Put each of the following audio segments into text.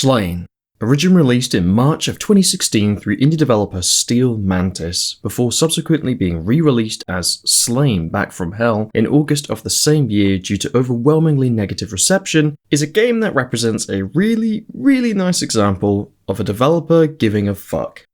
Slain, originally released in March of 2016 through indie developer Steel Mantis, before subsequently being re-released as Slain Back from Hell in August of the same year due to overwhelmingly negative reception, is a game that represents a really nice example of a developer giving a fuck.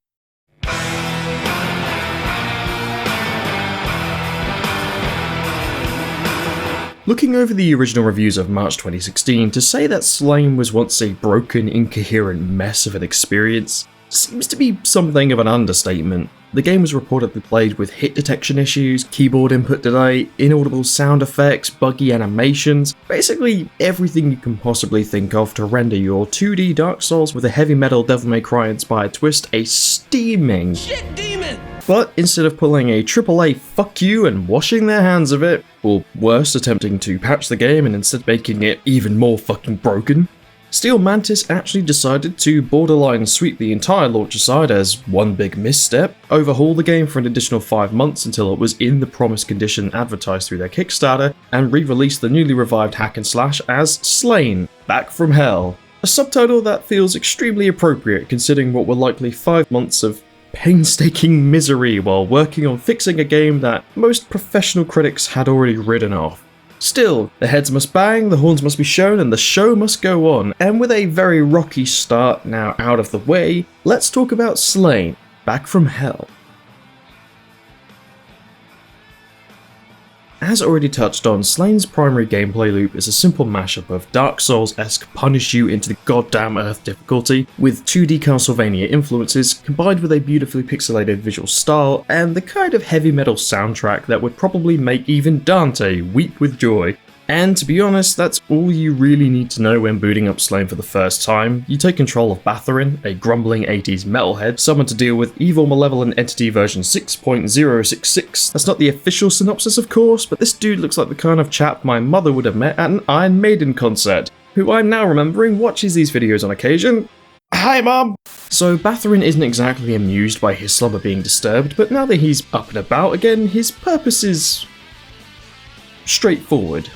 Looking over the original reviews of March 2016, to say that Slain was once a broken, incoherent mess of an experience seems to be something of an understatement. The game was reportedly played with hit detection issues, keyboard input delay, inaudible sound effects, buggy animations, basically everything you can possibly think of to render your 2D Dark Souls with a heavy metal Devil May Cry inspired twist a steaming shit demon! But instead of pulling a AAA fuck you and washing their hands of it, or worse, attempting to patch the game and instead making it even more fucking broken, Steel Mantis actually decided to borderline sweep the entire launch aside as one big misstep, overhaul the game for an additional 5 months until it was in the promised condition advertised through their Kickstarter, and re-release the newly revived hack and slash as Slain, Back from Hell. A subtitle that feels extremely appropriate considering what were likely 5 months of painstaking misery while working on fixing a game that most professional critics had already written off. Still, the heads must bang, the horns must be shown, and the show must go on, and with a very rocky start now out of the way, let's talk about Slain, Back from Hell. As already touched on, Slain's primary gameplay loop is a simple mashup of Dark Souls-esque punish you into the goddamn earth difficulty, with 2D Castlevania influences, combined with a beautifully pixelated visual style, and the kind of heavy metal soundtrack that would probably make even Dante weep with joy. And to be honest, that's all you really need to know when booting up Slain for the first time. You take control of Bathorin, a grumbling 80s metalhead, summoned to deal with Evil Malevolent Entity version 6.066. That's not the official synopsis of course, but this dude looks like the kind of chap my mother would have met at an Iron Maiden concert, who I'm now remembering watches these videos on occasion. Hi Mom! So Bathorin isn't exactly amused by his slumber being disturbed, but now that he's up and about again, his purpose is straightforward.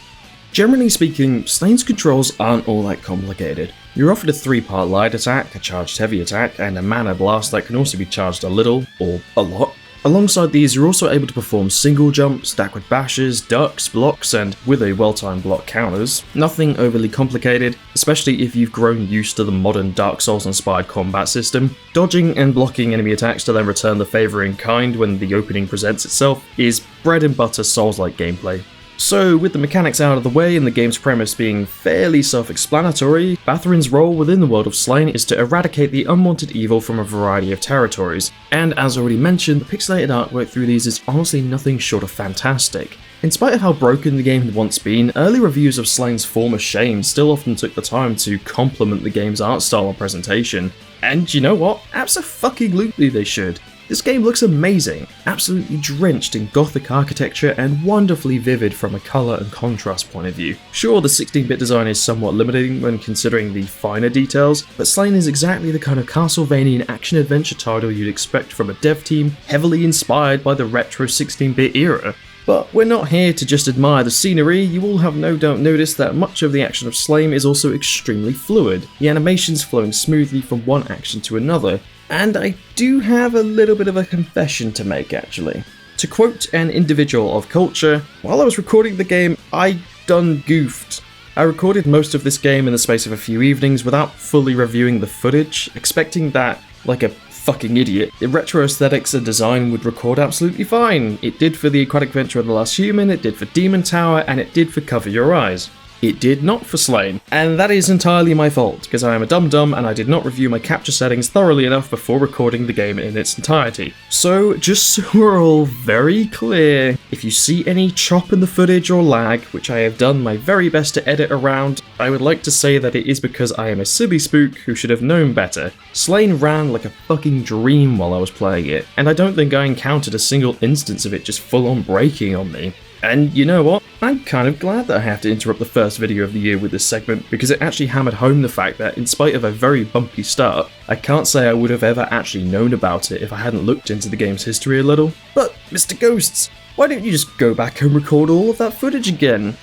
Generally speaking, Slain's controls aren't all that complicated. You're offered a 3-part light attack, a charged heavy attack, and a mana blast that can also be charged a little, or a lot. Alongside these, you're also able to perform single jumps, backward bashes, ducks, blocks, and with a well-timed block counters. Nothing overly complicated, especially if you've grown used to the modern Dark Souls-inspired combat system. Dodging and blocking enemy attacks to then return the favour in kind when the opening presents itself is bread and butter Souls-like gameplay. So, with the mechanics out of the way and the game's premise being fairly self-explanatory, Bathorin's role within the world of Slain is to eradicate the unwanted evil from a variety of territories, and as already mentioned, the pixelated artwork through these is honestly nothing short of fantastic. In spite of how broken the game had once been, early reviews of Slain's former shame still often took the time to compliment the game's art style and presentation, and you know what? Abso-fucking-lutely they should. This game looks amazing, absolutely drenched in gothic architecture and wonderfully vivid from a colour and contrast point of view. Sure, the 16-bit design is somewhat limiting when considering the finer details, but Slain is exactly the kind of Castlevanian action-adventure title you'd expect from a dev team heavily inspired by the retro 16-bit era. But we're not here to just admire the scenery. You all have no doubt noticed that much of the action of Slain is also extremely fluid, the animations flowing smoothly from one action to another. And I do have a little bit of a confession to make actually. To quote an individual of culture, while I was recording the game, I done goofed. I recorded most of this game in the space of a few evenings without fully reviewing the footage, expecting that, like a fucking idiot, the retro aesthetics and design would record absolutely fine. It did for The Aquatic Venture of the Last Human, it did for Demon Tower, and it did for Cover Your Eyes. It did not for Slain, and that is entirely my fault, because I am a dum-dum and I did not review my capture settings thoroughly enough before recording the game in its entirety. So, just so we're all very clear, if you see any chop in the footage or lag, which I have done my very best to edit around, I would like to say that it is because I am a silly spook who should have known better. Slain ran like a fucking dream while I was playing it, and I don't think I encountered a single instance of it just full-on breaking on me. And you know what? I'm kind of glad that I have to interrupt the first video of the year with this segment, because it actually hammered home the fact that in spite of a very bumpy start, I can't say I would have ever actually known about it if I hadn't looked into the game's history a little. But, Mr. Ghosts, why don't you just go back and record all of that footage again?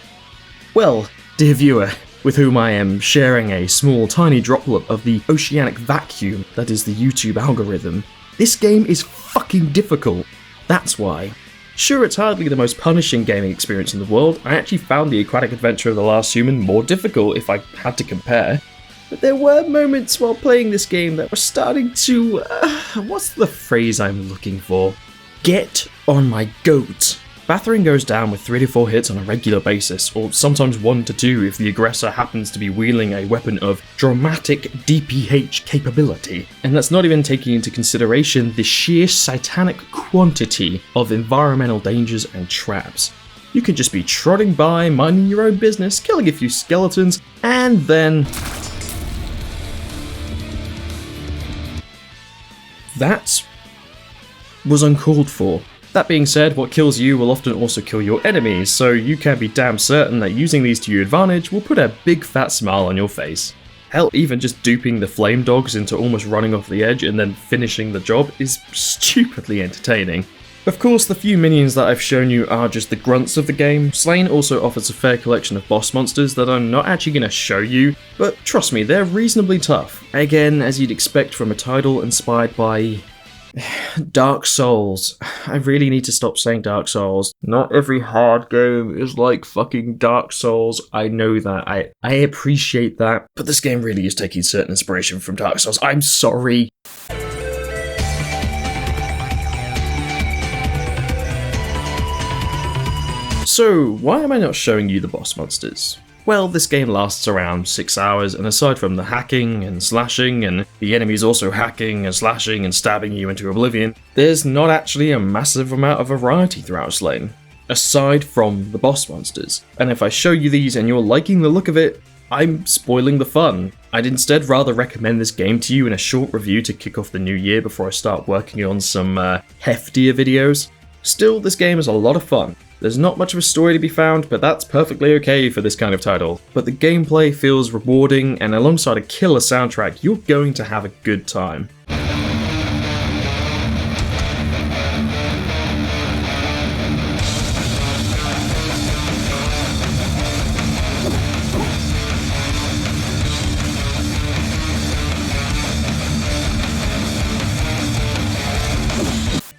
Well, dear viewer, with whom I am sharing a small tiny droplet of the oceanic vacuum that is the YouTube algorithm. This game is fucking difficult. That's why. Sure, it's hardly the most punishing gaming experience in the world. I actually found the Aquatic Adventure of the Last Human more difficult if I had to compare. But there were moments while playing this game that were starting to, what's the phrase I'm looking for? Get on my goat. Battering goes down with 3 to 4 hits on a regular basis, or sometimes 1 to 2 if the aggressor happens to be wielding a weapon of dramatic DPH capability. And that's not even taking into consideration the sheer satanic quantity of environmental dangers and traps. You can just be trotting by, minding your own business, killing a few skeletons, and then... that was uncalled for. That being said, what kills you will often also kill your enemies, so you can be damn certain that using these to your advantage will put a big fat smile on your face. Hell, even just duping the flame dogs into almost running off the edge and then finishing the job is stupidly entertaining. Of course, the few minions that I've shown you are just the grunts of the game. Slain also offers a fair collection of boss monsters that I'm not actually going to show you, but trust me, they're reasonably tough. Again, as you'd expect from a title inspired by... Dark Souls. I really need to stop saying Dark Souls. Not every hard game is like fucking Dark Souls. I know that. I appreciate that. But this game really is taking certain inspiration from Dark Souls. I'm sorry. So, why am I not showing you the boss monsters? Well, this game lasts around 6 hours, and aside from the hacking and slashing, and the enemies also hacking and slashing and stabbing you into oblivion, there's not actually a massive amount of variety throughout Slain, aside from the boss monsters. And if I show you these and you're liking the look of it, I'm spoiling the fun. I'd instead rather recommend this game to you in a short review to kick off the new year before I start working on some heftier videos. Still, this game is a lot of fun. There's not much of a story to be found, but that's perfectly okay for this kind of title. But the gameplay feels rewarding, and alongside a killer soundtrack, you're going to have a good time.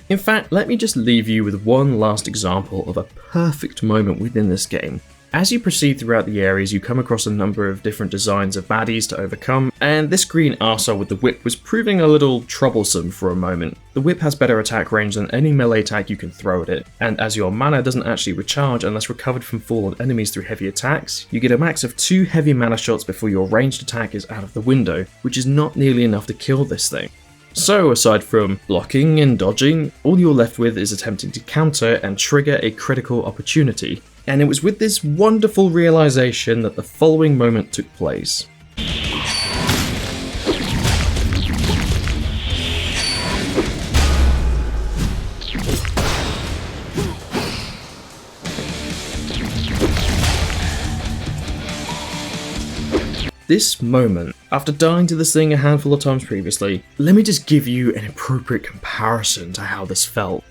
In fact, let me just leave you with one last example of a perfect moment within this game. As you proceed throughout the areas, you come across a number of different designs of baddies to overcome, and this green arsehole with the whip was proving a little troublesome for a moment. The whip has better attack range than any melee attack you can throw at it, and as your mana doesn't actually recharge unless recovered from fallen enemies through heavy attacks, you get a max of 2 heavy mana shots before your ranged attack is out of the window, which is not nearly enough to kill this thing. So, aside from blocking and dodging, all you're left with is attempting to counter and trigger a critical opportunity. And it was with this wonderful realization that the following moment took place. This moment, after dying to this thing a handful of times previously, let me just give you an appropriate comparison to how this felt.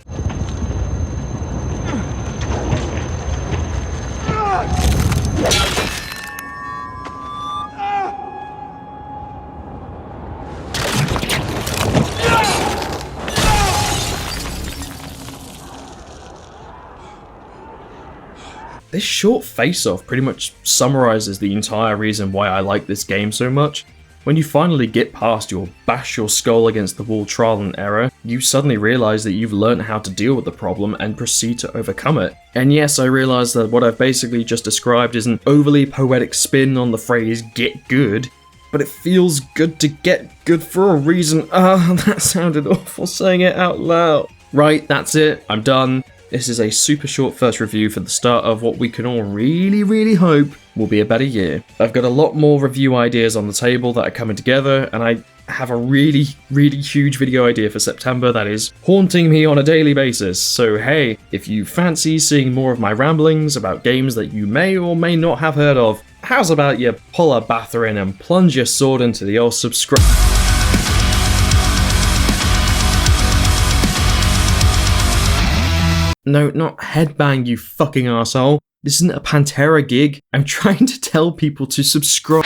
This short face-off pretty much summarizes the entire reason why I like this game so much. When you finally get past your bash your skull against the wall trial and error, you suddenly realize that you've learned how to deal with the problem and proceed to overcome it. And yes, I realize that what I've basically just described is an overly poetic spin on the phrase get good, but it feels good to get good for a reason. That sounded awful saying it out loud. Right, that's it, I'm done. This is a super short first review for the start of what we can all really hope will be a better year. I've got a lot more review ideas on the table that are coming together, and I have a really huge video idea for September that is haunting me on a daily basis. So hey, if you fancy seeing more of my ramblings about games that you may or may not have heard of, how's about you pull a Batherin and plunge your sword into the old subscribe. No, not headbang, you fucking arsehole. This isn't a Pantera gig. I'm trying to tell people to subscribe.